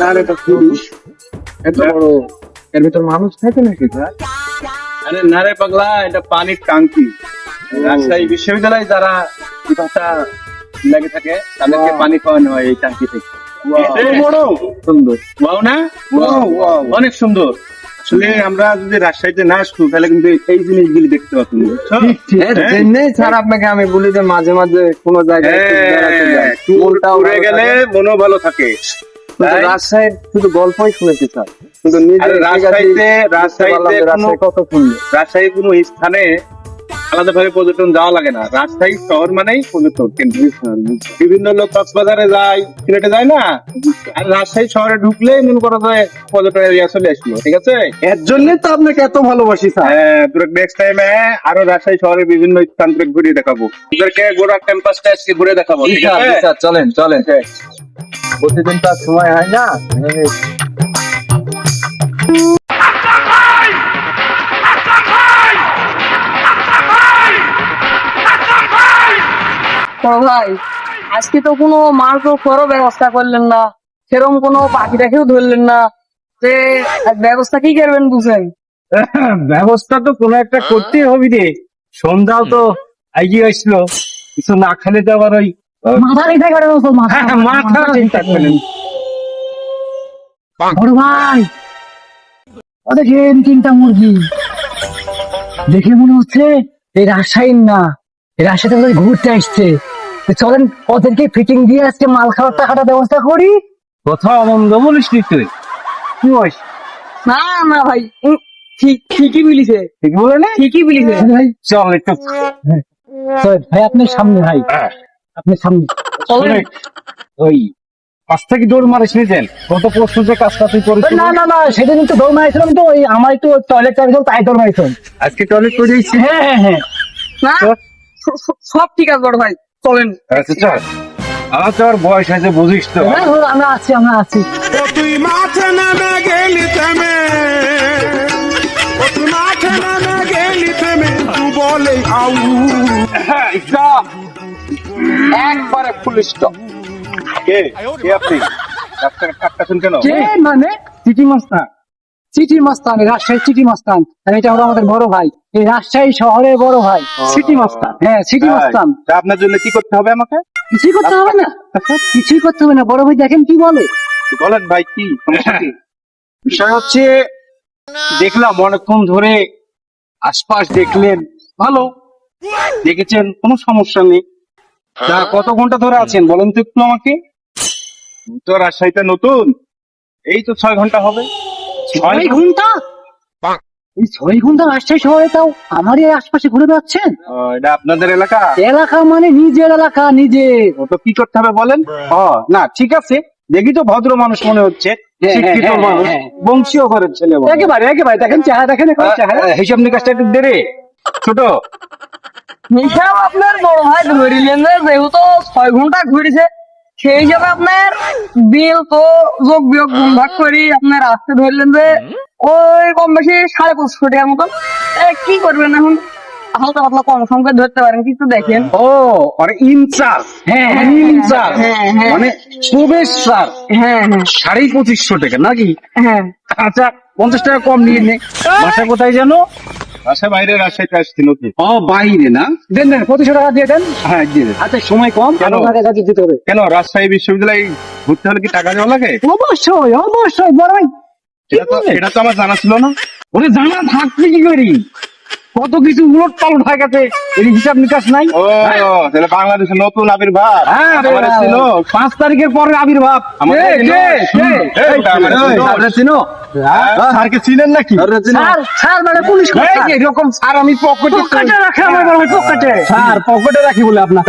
আর এটা পুরুষ এত বড়, এর ভিতর মানুষ থাকে নাকি স্যার? আরে না রে পাগলা, এটা পানির টাঙ্কি। রাজশাহী বিশ্ববিদ্যালয়ে যারা পিপাসা লেগে থাকে তাদেরকে পানি খাওয়ানো হয় এই টাঙ্কি থেকে। এত বড়, সুন্দর। ওয়াও না? অনেক সুন্দর। আসলে আমরা যদি রাজশাহীতে না আসতো তাহলে কিন্তু এই জিনিসগুলি দেখতে পাতাম না, বুঝছো? এর জন্যই স্যার আপনাকে আমি বলি যে মাঝে মাঝে কোনো জায়গায় একটু বেড়াতে যাই। মনটাও ঘুরে ভালো গেলে থাকে। মনও ভালো থাকে। কিন্তু রাজশাহীর শুধু গল্পই শুনেছি স্যার, কিন্তু নিজে আরে রাজশাহীতে রাজশাহী কত সুন্দর। রাজশাহী কোনো স্থানে আলাদাভাবে পর্যটন যাওয়া লাগে না। রাজশাহী শহর মানেই পর্যটন কেন্দ্র। বিভিন্ন লোক কক্সবাজারে যায়, সিলেটে যায় না, আর রাজশাহী শহরে ঢুকলেই মনে করো যে পর্যটন এরিয়া চলে আসলো। ঠিক আছে, এর জন্যই তো আপনাকে এত ভালোবাসি স্যার। তোর নেক্সট টাইমে আরো রাজশাহী শহরের বিভিন্ন স্থান থেকে ঘুরিয়ে দেখাবো, তোদেরকে গোড়া ক্যাম্পাসটা আজকে ঘুরে দেখাবো। ঠিক আছে স্যার চলেন চলেন, প্রতিদিন তো আর সময় হয় না। বড় ভাই, আজকে তো কোনো মাংস খরও ব্যবস্থা করলেন না, সেরকম কোনো পাখিটাকেও ধরলেন না, যে ব্যবস্থা কি করবেন বুঝেন? ব্যবস্থা তো কোনো একটা করতেই হবে রে। সন্ধ্যাও তো এগিয়ে আসলো, কিছু না খেলে তো আবার ওই মাথা রেখে করে মাথা চিন্তা করেন। বড় ভাই, ও দেখেন তিনটা মুরগি, দেখে মনে হচ্ছে এই রাজশাহীর না, এই রাজশাহীতে বোধহয় ঘুরতে আসছে। তো চলেন ওদেরকে ফিটিং দিয়ে আজকে মাল খাওয়ার টাকাটা ব্যবস্থা করি। কোথাও মন্দ বলিস নি তুই, কি বলিস? না না ভাই, ঠিকই বলিছে, ঠিক বলে না? ঠিকই বলিছে ভাই। চল একটু ভাই আপনি সামনে, ভাই আপনি সামনে শোনে, ওই পাশ থেকে দৌড় মারিস নি যেন, কত প্রশ্ন যে কাজটা তুই করিস। না না না, সেদিন তো দৌড় মারিছিলাম, তো ওই আমার একটু টয়লেট টাইম তাই দৌড় মারিছিলাম। আজকে টয়লেট করে দিয়েছি। হ্যাঁ হ্যাঁ হ্যাঁ, না সব ঠিক আছে বড় ভাই, চলেন। আচ্ছা চল, আমার তো আর বয়স আছে বুঝিস তো। হ্যাঁ, আমরা আছি আমরা আছি। তুই মাঠে নামে গেলি থেমে, তুই মাঠে নামে গেলি থেমে, তুই বলে আউ। একবারে ফুল স্টপ। কে কে আপনি? রাস্তাঘাট কাটতেছেন কেন? কে মানে? চিঠি মাস্টার। সিটি মাস্তান, রাজশাহী সিটি মাস্তান। আর এটা হলো আমাদের বড় ভাই, এই রাজশাহী শহরের বড় ভাই সিটি মাস্তান। হ্যাঁ সিটি মাস্তান। তা আপনার জন্য কি করতে হবে আমাকে? কিছুই করতে হবে না, কিছুই করতে হবে না। বড় ভাই দেখেন কি বলে। বলেন ভাই, কি সমস্যা কি? বিষয় হচ্ছে, দেখলাম অনেকক্ষণ ধরে আশপাশ দেখলেন, ভালো দেখেছেন, কোনো সমস্যা নেই। তা কত ঘন্টা ধরে আছেন বলেন তো একটু আমাকে। তো রাজশাহীতে নতুন, এই তো 6 ঘন্টা হবে। 6 ঘন্টা? এই 6 ঘন্টা রাজশাহী শহরে, তাও আমার এই আশপাশে ঘুরে বেড়াচ্ছেন? এটা আপনাদের এলাকা? এলাকা মানে নিজের এলাকা, নিজের। তো কি করতে হবে বলেন? না ঠিক আছে, দেখি তো ভদ্র মানুষ মনে হচ্ছে, শিক্ষিত হ্যাঁ, মানুষ, হ্যাঁ। বংশীয় ঘরের ছেলে বলে। একেবারে একেবারে, দেখেন চেহারা, দেখেন একেবারে চেহারা। হিসাব নিকাশটা একটু দে রে ছোট। হিসাব আপনার বড় ভাই ধরিলেন যে যেহেতু 6 ঘন্টা ঘুরেছে, সেই হিসাবে আপনার বিল তো যোগ বিয়োগ গুণ ভাগ করি আপনার আসতে ধরলেন যে ওই কম বেশি 2500 টাকার মতন। কি করবেন এখন, হালকা পাতলা কম সম করে ধরতে পারেন, কিছু দেখেন। ও আরে ইনচার্জ, হ্যাঁ ইনচার্জ হ্যাঁ হ্যাঁ মানে প্রবেশ স্যার, হ্যাঁ হ্যাঁ 2550 টাকা নাকি? হ্যাঁ। আচ্ছা 50 টাকা কম নিয়ে নে। বাসা কোথায় জানো? বাসা বাইরে, রাজশাহীতে আসছি নতুন। ও বাইরে না, দেন দেন 2500 টাকা দিয়ে দেন। হ্যাঁ দিয়ে দেন। আচ্ছা সময় কম, কেন? আরো টাকা দিতে হবে। কেন রাজশাহী বিশ্ববিদ্যালয়ে ঘুরতে হলে কি টাকা দেওয়া লাগে? অবশ্যই অবশ্যই বড় ভাই। এটা তো আমার জানা ছিল না। ওরে জানা থাকবে কি করি, কত কিছু উলট পালট হয়ে গেছে, এর হিসাব নিকাশ নাই। ও তাহলে বাংলাদেশের নতুন আবির্ভাব। হ্যাঁ আমার ছিল 5 তারিখের পরে আবির্ভাব। আমাকে কে, চিনো? কে, কে? এই, আমার চিনো? স্যাররে চিনো? স্যারকে চিনেন নাকি? স্যার স্যার মানে পুলিশ এই যে এরকম স্যার আমি পকেটে রাখে আমার বড় ভাই, পকেটে। স্যার পকেটে রাখি বলে আপনার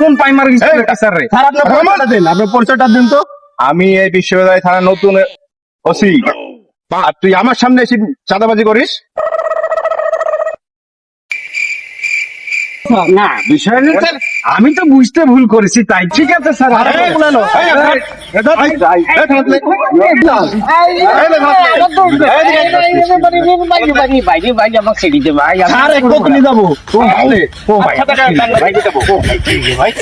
কোন প্রাইমারি স্কুলের স্যার রে? স্যার আপনার পরিচয়টা দিন, আপনার পরিচয়টা দিন তো। আমি এই বিশ্ববিদ্যালয় থানা নতুন ওসি, আর তুই আমার সামনে এসে চাঁদাবাজি করিস? না বিষয় না স্যার, আমি তো বুঝতে ভুল করেছি তাই। ঠিক আছে স্যার, আর এই, বলেন। এই, স্যার এক বকনি যাবো। ও ভাই, ও ভাই, ভাই